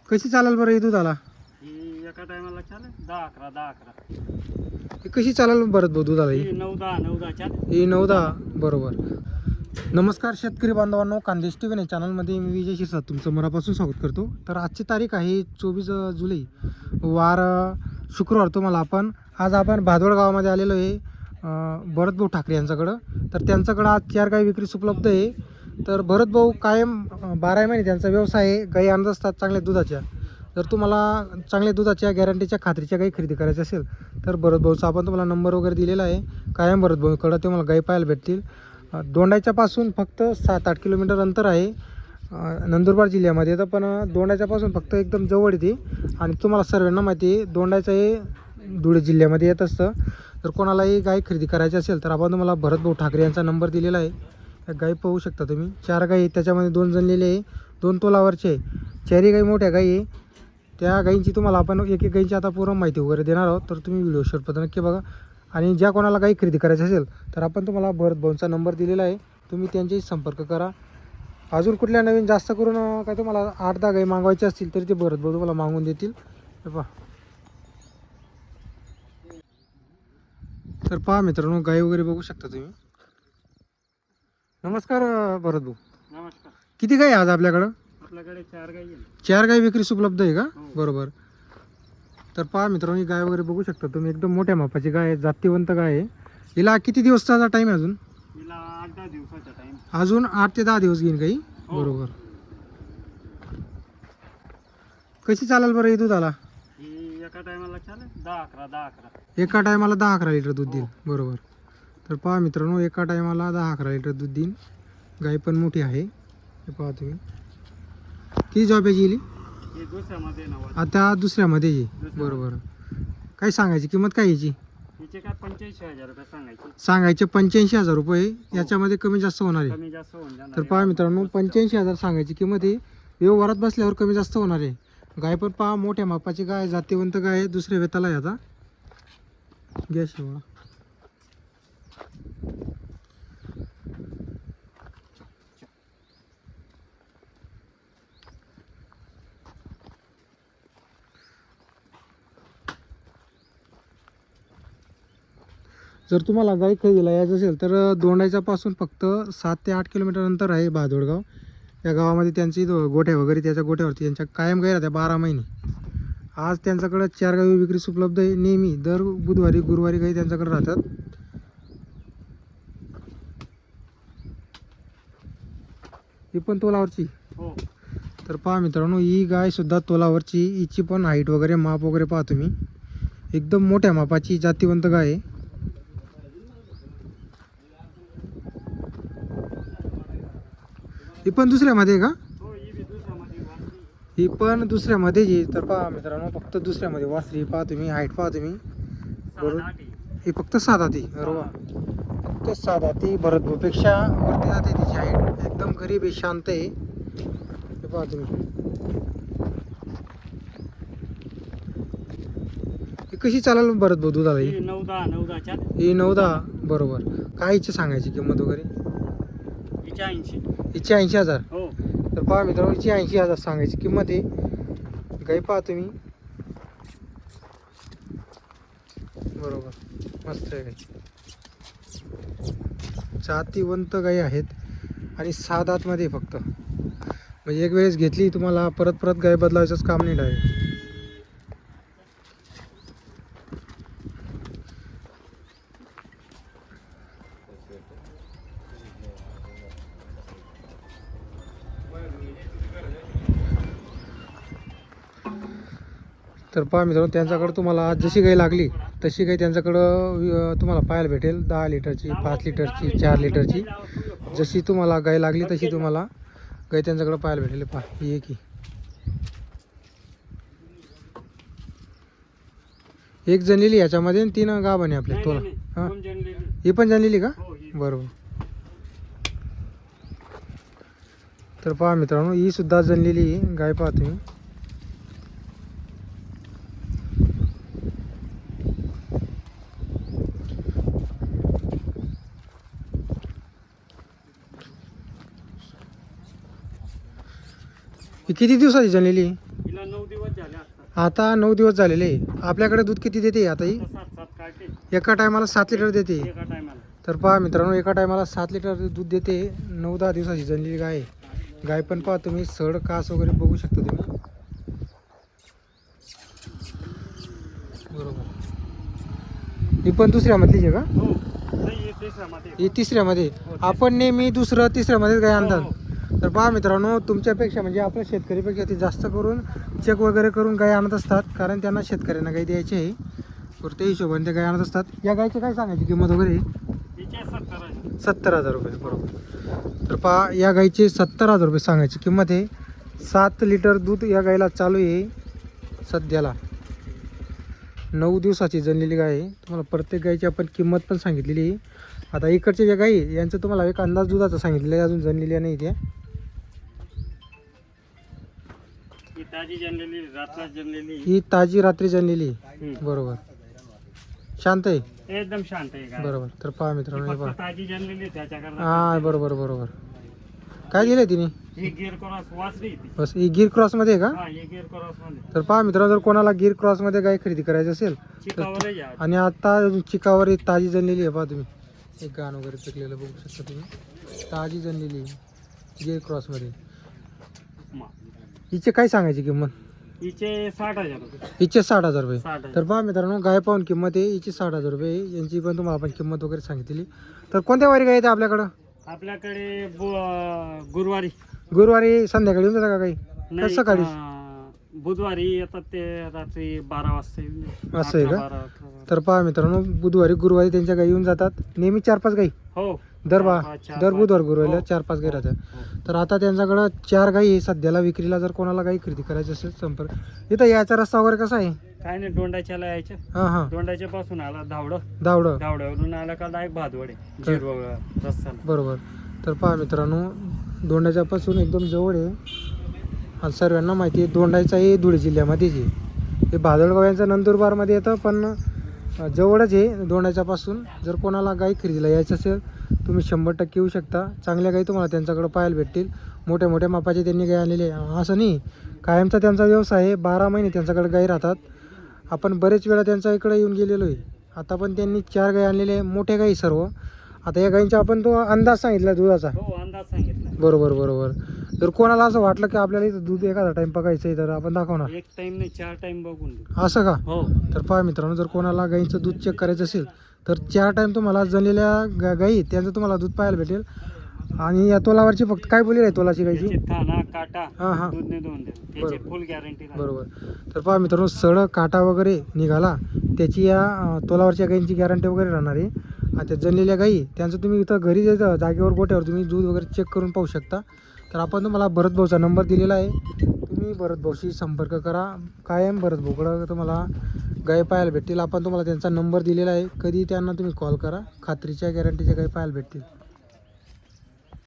कशी चालेल बरं ही दुधाला? ही एका टायमाला चालेल 10-11 ही कशी चालेल बरं भाऊ दुधाला ही? ही 9-10 चालेल. ही 9-10 बरोबर. नमस्कार शेतकरी बांधवांनो, खानदेश टी व्ही चॅनलमध्ये मी विजय शिरसाट तुमचं मनापासून स्वागत करतो. तर आजची तारीख आहे 24 जुलै, वार शुक्रवार. तुम्हाला आज आपण भादवड गावामध्ये आलेलो आहे भरतभाऊ ठाकरे यांच्याकडं. तर त्यांच्याकडं आज 4 गाई विक्रीस उपलब्ध आहे. तर भरतभाऊ कायम 12 महिने त्यांचा व्यवसाय आहे. गाई आणत असतात चांगल्या दुधाच्या. जर तुम्हाला चांगल्या दुधाच्या गॅरंटीच्या खात्रीच्या गाई खरेदी करायच्या असेल तर भरतभाऊचा आपण तुम्हाला नंबर वगैरे दिलेला आहे. कायम भरतभाऊकडं तुम्हाला गाई पाहायला भेटतील. दोंडाच्यापासून फक्त 7-8 किलोमीटर अंतर आहे नंदुरबार जिल्ह्यामध्ये. तर पण दोंडाच्यापासून फक्त एकदम जवळ येते आणि तुम्हाला सर्वांना माहिती आहे दोंडाचं हे धुळे जिल्ह्यामध्ये येत असतं. तर कोणालाही गाई खरेदी करायची असेल तर आपण तुम्हाला भरतभाऊ ठाकरे यांचा नंबर दिलेला आहे. गाई पाहू शकता तुम्ही. 4 गाई, त्याच्यामध्ये 2 जनलेले आहे, 2 तोलावरचे आहे. 4ही गाई मोठ्या गाई आहे. त्या गाईंची तुम्हाला आपण एक गाईंची आता पूर्ण माहिती वगैरे देणार आहोत. तर तुम्ही व्हिडिओ शेवटपर्यंत नक्की बघा. आणि ज्या कोणाला गाई खरेदी करायची असेल तर आपण तुम्हाला भरतभाऊंचा नंबर दिलेला आहे, तुम्ही त्यांच्याशी संपर्क करा. अजून कुठल्या नवीन जास्त करून काय तुम्हाला 8-10 गाई मागवायचे असतील तरी ते भरतभाऊ तुम्हाला मागून देतील. पहा. तर पहा मित्रांनो, गाई वगैरे बघू शकता तुम्ही. नमस्कार भरतभाऊ. नमस्कार. किती गाई आज आपल्याकडं? आपल्याकडे 4 गाई आहे. 4 गाई विक्रीस उपलब्ध आहे का? हो. बरोबर. तर पहा मित्रांनो, ही गाय वगैरे बघू शकता तुम्ही. एकदम मोठ्या मापाची गाय आहे, जातीवंत गाय आहे. हिला किती दिवसाचा टाईम आहे अजून? हिला 8-10 दिवसाचा टाइम. अजून 8 ते 10 दिवस घेईन गाई. हो. बरोबर. कशी चालेल बरं ही दुधाला? ही एका टायमाला चालेल 10-11 एका टायमाला 10-11 लिटर दूध देईल. हो. बरोबर. तर पहा मित्रांनो, एका टायमाला 10-11 लिटर दूध देईल. गाय पण मोठी आहे, हे पहा तुम्ही. किती जॉबेची येईल? ही दुसऱ्यामध्ये नाव. आता दुसऱ्यामध्ये येईल. दुसऱ्या. बरोबर. काय सांगायची किंमत काय याची? हिचे काय 85,000 रुपये सांगायचे. सांगायचे 85,000 रुपये. याच्यामध्ये कमी जास्त होणार आहे. कमी जास्त होऊन जाणार. तर पहा मित्रांनो, 85,000 सांगायची किंमत आहे. व्यवहारात बसल्यावर कमी जास्त होणार आहे. गाय पण पहा मोठ्या मापाची गाय, जातीवंत गाय आहे. दुसऱ्या वेताला आहे आता. गॅस शेवळा. जर तुम्हाला गाई खरेदीला यायचं असेल तर दोंडाच्यापासून फक्त 7 ते 8 किलोमीटर अंतर आहे भादोडगाव. या गावामध्ये त्यांची गोठ्या वगैरे, त्याच्या गोठ्यावरती त्यांच्या कायम गाई राहत्या 12 महिने. आज त्यांच्याकडं 4 गाई विक्रीस उपलब्ध आहे. नेहमी दर बुधवारी गुरुवारी गाई त्यांच्याकडे राहतात. ही पण तोलावरची. हो. तर पहा मित्रांनो, ही गाय सुद्धा तोलावरची. हिची पण हाईट वगैरे माप वगैरे पहा तुम्ही. एकदम मोठ्या मापाची जातीवंत गाय आहे. ही पण दुसऱ्यामध्ये आहे का? हो, ही बी दुसऱ्यामध्ये वासरी. ही पण दुसऱ्यामध्येच आहे. तर पहा मित्रांनो, फक्त दुसऱ्यामध्ये वासरी पहा तुम्ही. हाईट पहा तुम्ही. 7-8 आहे. ही फक्त 7 हाती. बरोबर. फक्त 7 हाती. भरतभाऊपेक्षा वरती जाते तिची हाईट. एकदम गरीब आहे, शांत आहे. हे पहा तुम्ही. ही कशी चालेल भरतभाऊ दुधाला ही? ही 9-10 चालेल. ही 9-10 बरोबर. काय हिची सांगायची किंमत वगैरे? हिचे 80. हिची 80,000. हो. तर पहा मित्रांनो, हिची 80,000 सांगायची किंमत आहे. गाई पहा तुम्ही. बरोबर. मस्त आहे गाई. जातीवंत गाई आहेत आणि 6 दातमध्ये फक्त. म्हणजे एक वेळेस घेतली तुम्हाला परत परत गाय बदलायचंच काम नाही डायरेक्ट. तर पहा मित्रांनो, त्यांच्याकडं तुम्हाला आज जशी गाय लागली तशी गाय त्यांच्याकडं तुम्हाला पाहायला भेटेल. 10 लिटरची, 5 लिटरची, 4 लिटरची. जशी तुम्हाला गाय लागली तशी तुम्हाला गाय त्यांच्याकडं पाहायला भेटेल. पहा ही एक एक जनलेली याच्यामध्ये आणि 3 गाभण आहे आपल्या तोला. हां, दोन जनलेली. ही पण जनलेली का? हो, ही. बरोबर. तर पहा मित्रांनो, ही सुद्धा जनलेली गाय पहा तुम्ही. ही किती दिवसाची जनलेली? हिला 9 दिवस झाले आता. आता 9 दिवस झालेले आहे. आपल्याकडे दूध किती देते आता ही? 7 काढते एका टायमाला 7 लिटर देते. एका टायमाला. तर पहा मित्रांनो, एका टायमाला 7 लिटर दूध देते. 9-10 दिवसाची जनलेली गाय आहे. गाय पण पहा तुम्ही, सड कास वगैरे बघू शकता तुम्ही. बरोबर. ही पण दुसऱ्यामधलीच आहे का? हो नाही हे तिसऱ्यामध्ये. ही तिसऱ्यामध्ये. आपण नेहमी दुसरं तिसऱ्यामध्येच गाय आणतात. हो, तर पहा मित्रांनो, तुमच्यापेक्षा म्हणजे आपल्या शेतकरीपेक्षा ते जास्त करून चेक वगैरे करून गाय आणत असतात, कारण त्यांना शेतकऱ्यांना गाय द्यायची आहे. तर त्या हिशोबाने ते गाय आणत असतात. या गायची काय सांगायची किंमत वगैरे? हिचे 70 आहे. 70,000 रुपये. बरोबर. तर पहा, या गायची 70,000 रुपये सांगायची किंमत आहे. 7 लिटर दूध या गायला चालू आहे सध्याला. 9 दिवसाची जनलेली गाय आहे. तुम्हाला प्रत्येक गायची आपण किंमत पण सांगितलेली आहे. आता इकडचे जे गाई आहे, यांचं तुम्हाला एक अंदाज दुधाचा सांगितलेला आहे, अजून जनलेल्या नाही त्या. ही ताजी जनलेली रात्रात जनलेली. ही ताजी रात्री जनलेली आहे. हम्म. बरोबर. शांत आहे. एकदम शांत आहे गाय. बरोबर. तर पहा मित्रांनो, हे फक्त पहा. ताजी जनलेली त्याच्याकरता. हा बरोबर बरोबर. काय दिलंय तिने? ही गिर क्रॉस वासरी ती. बस ही गिर क्रॉसमध्ये आहे का? हा हे गिर क्रॉस मध्ये. तर पहा मित्रांनो, जर कोणाला गिर क्रॉसमध्ये गाय खरेदी करायची असेल चिकावर आहे. आणि आता अजून चिकावर ही ताजी जनलेली आहे. पहा तुम्ही, एक गाण वगैरे पिकलेलं बघू शकता तुम्ही. ताजी जनलेली गिर क्रॉसमध्ये. हिचे काय सांगायची किंमत? हिचे 60,000 रुपये. हिचे 60,000 रुपये. 60,000. तर पहा मित्रांनो, गाय पाहून किंमत आहे हिची 60,000 रुपये. यांची पण तुम्हाला आपण किंमत वगैरे सांगितली. तर कोणत्या वारी गाय येते आपल्याकडं? आपल्याकडे गुरुवारी गुरुवारी संध्याकाळी येऊन जाता का काही? नाही, सकाळी? बुधवारी येतात ते रात्री 12 वाजता येऊन जातात. असं आहे का? 11, 12. तर पहा मित्रांनो, बुधवारी गुरुवारी त्यांच्या गाई येऊन जातात. नेहमी 4-5 गाई हो दर चार, बुधवार पाच. गुरुवारीला हो. 4-5 गाई राहतात. हो. तर आता त्यांच्याकडं 4 गाई आहे सध्याला विक्रीला. जर कोणाला गाई खरेदी करायची असेल संपर्क. इथं याचा रस्ता वगैरे कसा आहे? काय नाही, दोंडाच्याला यायचं. हां हां. दोंडाच्या पासून आला धावडं. दावडं. धावड्यावरून आला का डायरेक्ट भादवडे जिरवा रस्त्याला. बरोबर. तर पहा मित्रांनो, दोंडाच्यापासून एकदम जवळ आहे. आणि सर्वांना माहिती आहे दोंडाचाही धुळे जिल्ह्यामध्येच आहे. हे भादळगाव यांचं नंदुरबारमध्ये येतं, पण जवळच आहे दोंडाच्यापासून. जर कोणाला गाई खरेदीला यायचं असेल तुम्ही 100% येऊ शकता. चांगल्या गाई तुम्हाला त्यांच्याकडं पाहायला भेटतील. मोठ्या मोठ्या मापाचे त्यांनी गाई आणलेले आहे. असं नाही, कायमचा त्यांचा व्यवसाय आहे. 12 महिने त्यांच्याकडे गाई राहतात. आपण बरेच वेळा त्यांच्या इकडे येऊन गेलेलो आहे. आता पण त्यांनी 4 गाई आणलेले आहे, मोठ्या गाई सर्व. आता या गाईंचा आपण तो अंदाज सांगितला दुधाचा. हो अंदाज सांगितला. बरोबर बरोबर. जर कोणाला असं वाटलं की आपल्याला इथं दूध एखादा टाइम बघायचं आहे तर आपण दाखवणार. एक टाइम नाही 4 टाइम बघून देऊ. असं का? हो. तर पहा मित्रांनो, जर कोणाला गाईंचं दूध चेक करायचं असेल तर 4 टाइम तुम्हाला जनलेल्या गाई त्यांचं तुम्हाला दूध पाहायला भेटेल. आणि या तोलावरची फक्त काय बोली आहे तोलाची गाईची? त्याची थाना काटा हां हां. दूध नाही दोन देऊ. त्याची बरोबर. फुल गॅरंटी. बरोबर. तर पहा मित्रांनो, सड काटा वगैरे निघाला त्याची या तोलावरच्या गाईंची गॅरंटी वगैरे राहणार आहे. आणि त्या जनलेल्या गाई त्यांचं तुम्ही इथं घरी जायचं जागेवर गोट्यावर तुम्ही दूध वगैरे चेक करून पाहू शकता. तर आपण तुम्हाला भरत भाऊचा नंबर दिलेला आहे. तुम्ही भरत भाऊशी संपर्क करा. कायम भरत भाऊकडं तुम्हाला गाय पाहायला भेटतील. आपण तुम्हाला त्यांचा नंबर दिलेला आहे. कधी त्यांना तुम्ही कॉल करा, खात्रीच्या गॅरंटीच्या गाय पाहायला भेटतील.